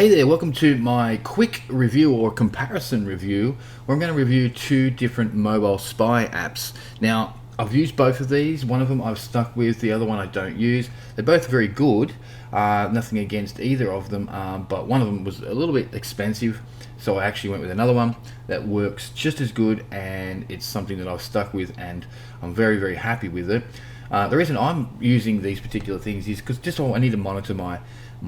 Hey there, welcome to my quick review or comparison review where I'm going to review two different mobile spy apps. Now, I've used both of these. One of them I've stuck with, the other one I don't use. They're both very good, nothing against either of them, but one of them was a little bit expensive, so I actually went with another one that works just as good, and it's something that I've stuck with and I'm very, very happy with it. The reason I'm using these particular things is because I need to monitor my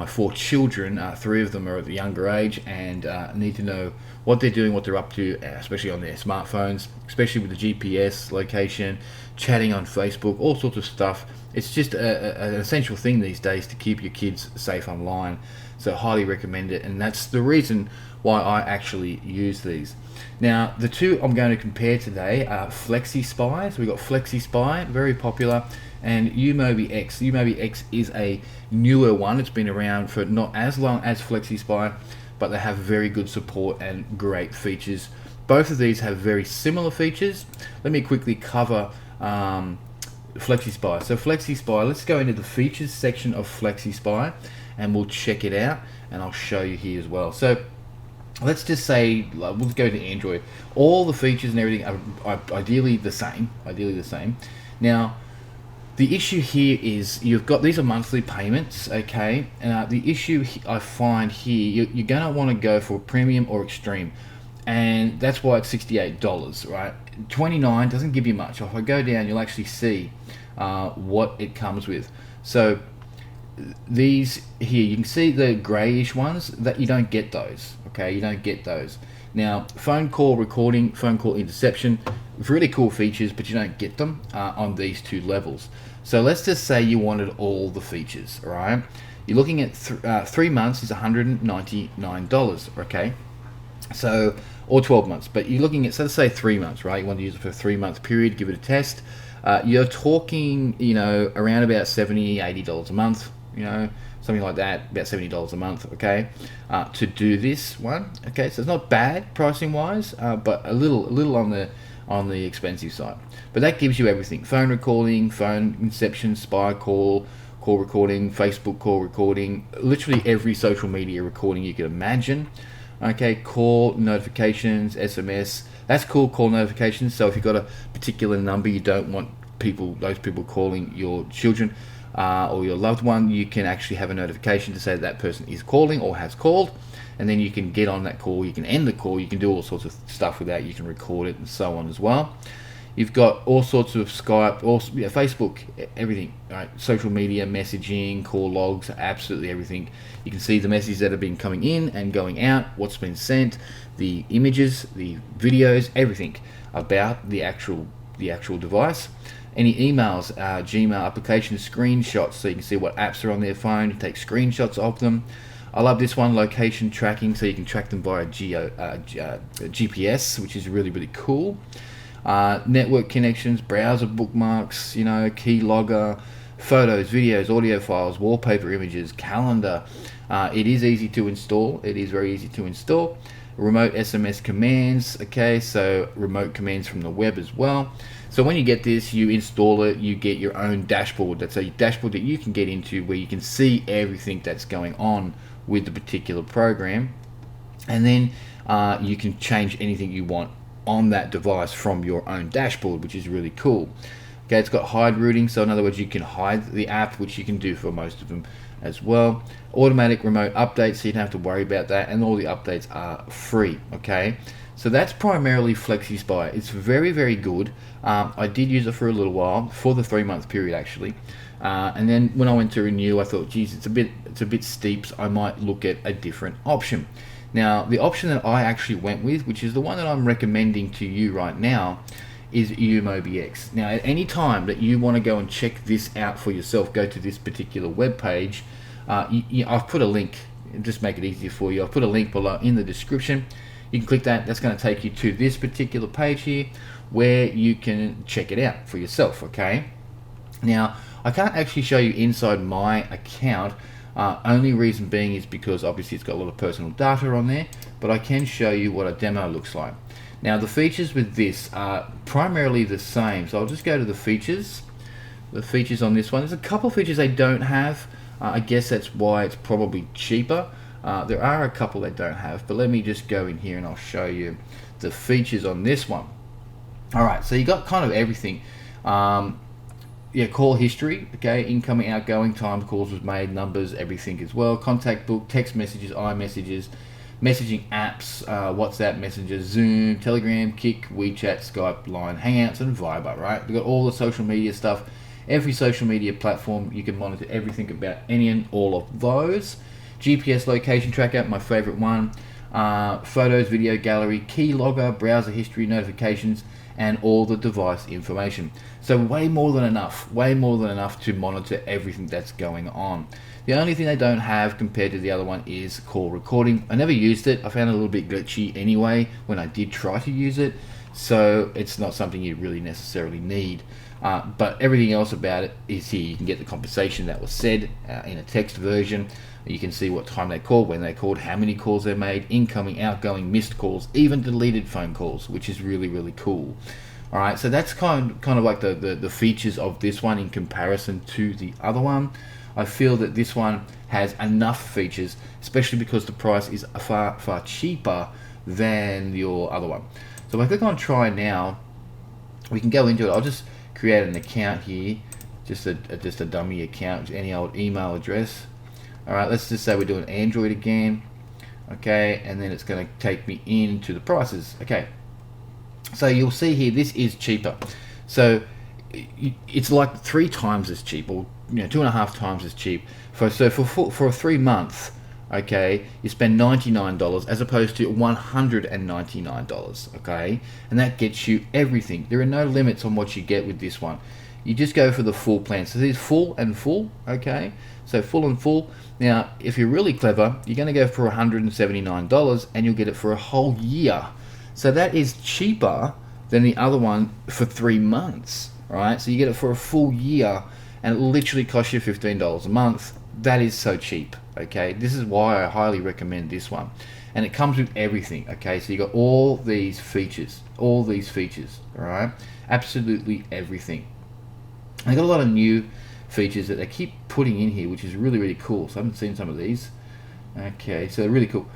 four children. Three of them are at the younger age, and need to know what they're doing, what they're up to, especially on their smartphones, especially with the GPS location, chatting on Facebook, all sorts of stuff. It's just an essential thing these days to keep your kids safe online, so highly recommend it, and that's the reason why I actually use these. Now, the two I'm going to compare today are Flexispy. So we've got Flexispy, very popular, and UmobiX. UmobiX is a newer one. It's been around for not as long as Flexispy, but they have very good support and great features. Both of these have very similar features. Let me quickly cover Flexispy. So Flexispy, let's go into the features section of Flexispy and we'll check it out, and I'll show you here as well. So let's just say we'll go to Android. All the features and everything are ideally the same. Now, the issue here is you've got, these are monthly payments, okay? The issue I find here, you're gonna want to go for premium or extreme, and that's why it's $68, right? $29 doesn't give you much. If I go down, you'll actually see what it comes with. So these here, you can see the grayish ones, that you don't get those, okay? You don't get those. Now, phone call recording, phone call interception, really cool features, but you don't get them on these two levels. So let's just say you wanted all the features, all right? You're looking at 3 months is $199, okay? So, or 12 months, but you're looking at, so let's say 3 months, right? You want to use it for a 3-month period, give it a test. You're talking, around about $70, $80 a month, something like that, about $70 a month, okay, to do this one, okay. So it's not bad pricing wise, but a little on the expensive side. But that gives you everything: phone recording, phone inception, spy call recording, Facebook call recording, literally every social media recording you can imagine. Okay, call notifications, SMS. That's cool, call notifications. So if you've got a particular number you don't want those people calling your children or your loved one, you can actually have a notification to say that person is calling or has called, and then you can get on that call, you can end the call, you can do all sorts of stuff with that, you can record it and so on as well. You've got all sorts of Skype, Facebook, everything, right? Social media, messaging, call logs, absolutely everything. You can see the messages that have been coming in and going out, what's been sent, the images, the videos, everything about the actual device. Any emails, Gmail application screenshots, so you can see what apps are on their phone, you take screenshots of them. I love this one, location tracking, so you can track them via GPS, which is really, really cool. Network connections, browser bookmarks, key logger, photos, videos, audio files, wallpaper images, calendar. It is easy to install. It is very easy to install. Remote SMS commands, okay, so remote commands from the web as well. So when you get this, you install it, you get your own dashboard. That's a dashboard that you can get into where you can see everything that's going on with the particular program, and then you can change anything you want on that device from your own dashboard, which is really cool. Okay, it's got hide routing, so in other words, you can hide the app, which you can do for most of them as well. Automatic remote updates, so you don't have to worry about that, and all the updates are free, okay? So that's primarily Flexispy. It's very, very good. I did use it for a little while, for the 3-month period actually, and then when I went to renew, I thought, geez, it's a bit steep, so I might look at a different option. Now, the option that I actually went with, which is the one that I'm recommending to you right now, is UmobiX. Now, at any time that you want to go and check this out for yourself, go to this particular web page. I've put a link, just make it easier for you. I've put a link below in the description. You can click that. That's going to take you to this particular page here where you can check it out for yourself, okay? Now, I can't actually show you inside my account. Only reason being is because obviously it's got a lot of personal data on there, but I can show you what a demo looks like. Now, the features with this are primarily the same, so I'll just go to the features on this one. There's a couple of features they don't have. I guess that's why it's probably cheaper. There are a couple that don't have, but let me just go in here and I'll show you the features on this one. All right, so you got kind of everything. Yeah, call history, okay, incoming, outgoing, time calls was made, numbers, everything as well. Contact book, text messages, iMessages, messaging apps, WhatsApp, Messenger, Zoom, Telegram, Kik, WeChat, Skype, Line, Hangouts, and Viber, right? We've got all the social media stuff. Every social media platform, you can monitor everything about any and all of those. GPS location tracker, my favorite one. Photos, video gallery, key logger, browser history, notifications, and all the device information. So way more than enough to monitor everything that's going on. The only thing they don't have compared to the other one is call recording. I never used it. I found it a little bit glitchy anyway when I did try to use it, so it's not something you really necessarily need. But everything else about it is here. You can get the conversation that was said in a text version. You can see what time they called, when they called, how many calls they made, incoming, outgoing, missed calls, even deleted phone calls, which is really, really cool. All right, so that's kind of like the features of this one in comparison to the other one. I feel that this one has enough features, especially because the price is far cheaper than your other one. So if I click on try now, we can go into it. I'll just create an account here, just a dummy account, any old email address. All right, let's just say we're doing Android again. Okay, and then it's going to take me into the prices. Okay, so you'll see here this is cheaper. So it's like 3 times as cheap, or 2.5 times as cheap. For 3 months, okay, you spend $99 as opposed to $199. Okay, and that gets you everything. There are no limits on what you get with this one. You just go for the full plan. So there's full and full. Okay, so full and full. Now, if you're really clever, you're going to go for $179 and you'll get it for a whole year. So that is cheaper than the other one for 3 months, right? So you get it for a full year and it literally costs you $15 a month. That is so cheap, okay? This is why I highly recommend this one. And it comes with everything, okay? So you got all these features, all right? Absolutely everything. I got a lot of new features that they keep putting in here, which is really, really cool. So I haven't seen some of these. Okay, so they're really cool.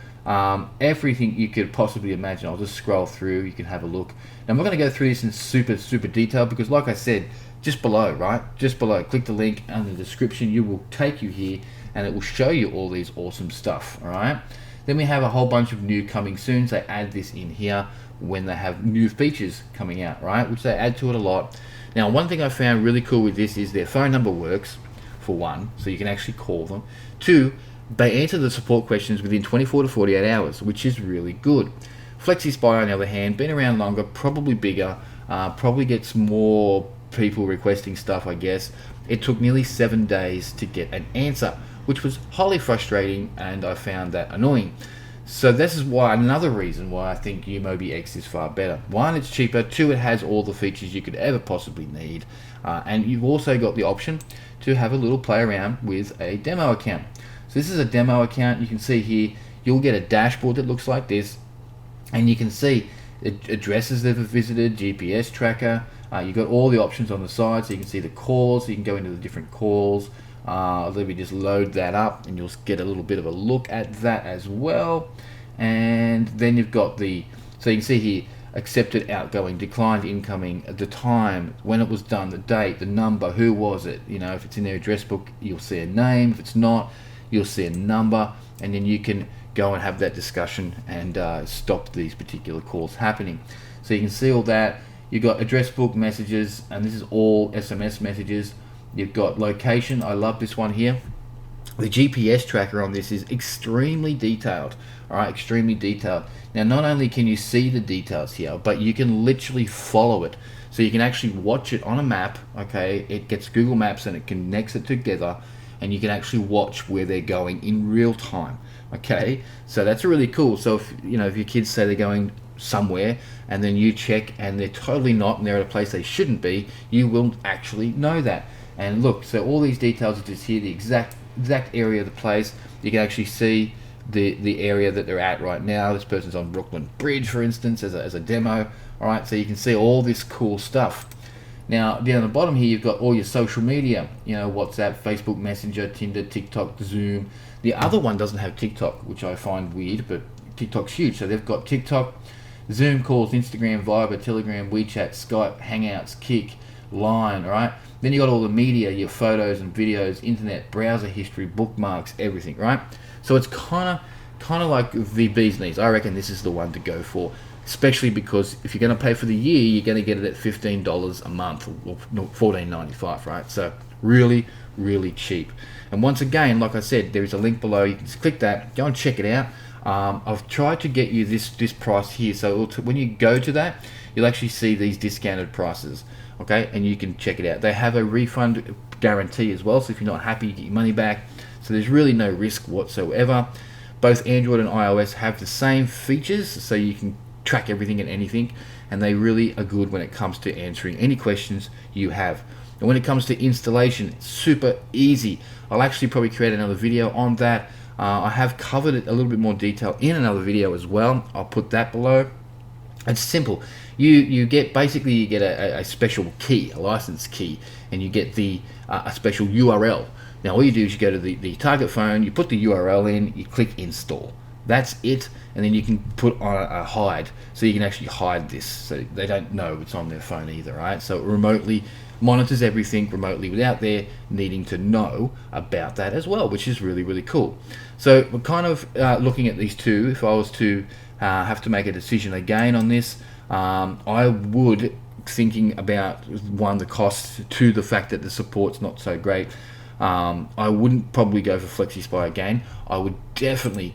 Everything you could possibly imagine. I'll just scroll through, you can have a look. Now I'm not going to go through this in super detail because like I said, just below, right? Just below, click the link in the description, you will take you here and it will show you all these awesome stuff, all right? Then we have a whole bunch of new coming soon. So they add this in here when they have new features coming out, right? Which they add to it a lot. Now, one thing I found really cool with this is their phone number works, for one, so you can actually call them. 2, they answer the support questions within 24 to 48 hours, which is really good. Flexispy, on the other hand, been around longer, probably bigger, probably gets more people requesting stuff, I guess. It took nearly 7 days to get an answer, which was highly frustrating, and I found that annoying. So this is why, another reason why I think UmobiX is far better. 1, it's cheaper. 2, it has all the features you could ever possibly need. And you've also got the option to have a little play around with a demo account. So this is a demo account. You can see here, you'll get a dashboard that looks like this. And you can see addresses they've visited, GPS tracker. You've got all the options on the side, so you can see the calls. So you can go into the different calls. Let me just load that up and you'll get a little bit of a look at that as well. And then you've got so you can see here, accepted, outgoing, declined, incoming, the time, when it was done, the date, the number, who was it. If it's in their address book, you'll see a name. If it's not, you'll see a number, and then you can go and have that discussion and stop these particular calls happening. So you can see all that. You've got address book messages, and this is all SMS messages. You've got location. I love this one here. The GPS tracker on this is extremely detailed. All right, extremely detailed. Now, not only can you see the details here, but you can literally follow it. So you can actually watch it on a map. Okay, it gets Google Maps and it connects it together, and you can actually watch where they're going in real time. Okay, so that's really cool. So if your kids say they're going somewhere and then you check and they're totally not, and they're at a place they shouldn't be, you will actually know that. And look, so all these details are just here, the exact area of the place. You can actually see the area that they're at right now. This person's on Brooklyn Bridge, for instance, as a demo. All right, so you can see all this cool stuff. Now down the bottom here, you've got all your social media, WhatsApp, Facebook Messenger, Tinder, TikTok, Zoom. The other one doesn't have TikTok, which I find weird, but TikTok's huge. So they've got TikTok, Zoom calls, Instagram, Viber, Telegram, WeChat, Skype, Hangouts, Kik, Line, all right? Then you got all the media, your photos and videos, internet, browser history, bookmarks, everything, right? So it's kind of like the bee's knees. I reckon this is the one to go for, especially because if you're going to pay for the year, you're going to get it at $15 a month, or $14.95, right? So really, really cheap. And once again, like I said, there is a link below. You can just click that, go and check it out. I've tried to get you this price here, so when you go to that, you'll actually see these discounted prices, okay? And you can check it out. They have a refund guarantee as well, so if you're not happy, you get your money back. So there's really no risk whatsoever. Both Android and iOS have the same features, so you can track everything and anything, and they really are good when it comes to answering any questions you have. And when it comes to installation, it's super easy. I'll actually probably create another video on that. I have covered it a little bit more detail in another video as well. I'll put that below. It's simple. You get a special key, a license key, and you get a special URL. Now all you do is you go to the target phone, you put the URL in, you click install. That's it, and then you can put on a hide, so you can actually hide this, so they don't know it's on their phone either, right? So it remotely monitors everything remotely without their needing to know about that as well, which is really, really cool. So we're kind of looking at these two. If I was to have to make a decision again on this, I would, thinking about the cost, to the fact that the support's not so great, I wouldn't probably go for Flexispy again. I would definitely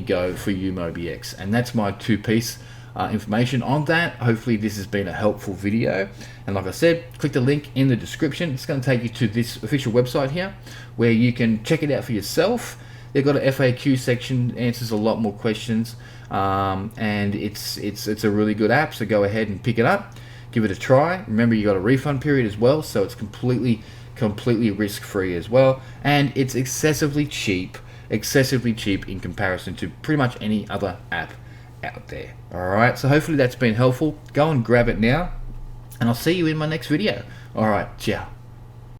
go for UmobiX, and that's my two-piece information on that. Hopefully this has been a helpful video, and like I said, click the link in the description. It's going to take you to this official website here where you can check it out for yourself. They've got an FAQ section, answers a lot more questions, and it's a really good app, so go ahead and pick it up, give it a try. Remember, you got a refund period as well, so it's completely risk-free as well, and it's excessively cheap in comparison to pretty much any other app out there. Alright, so hopefully that's been helpful. Go and grab it now, and I'll see you in my next video. Alright, ciao.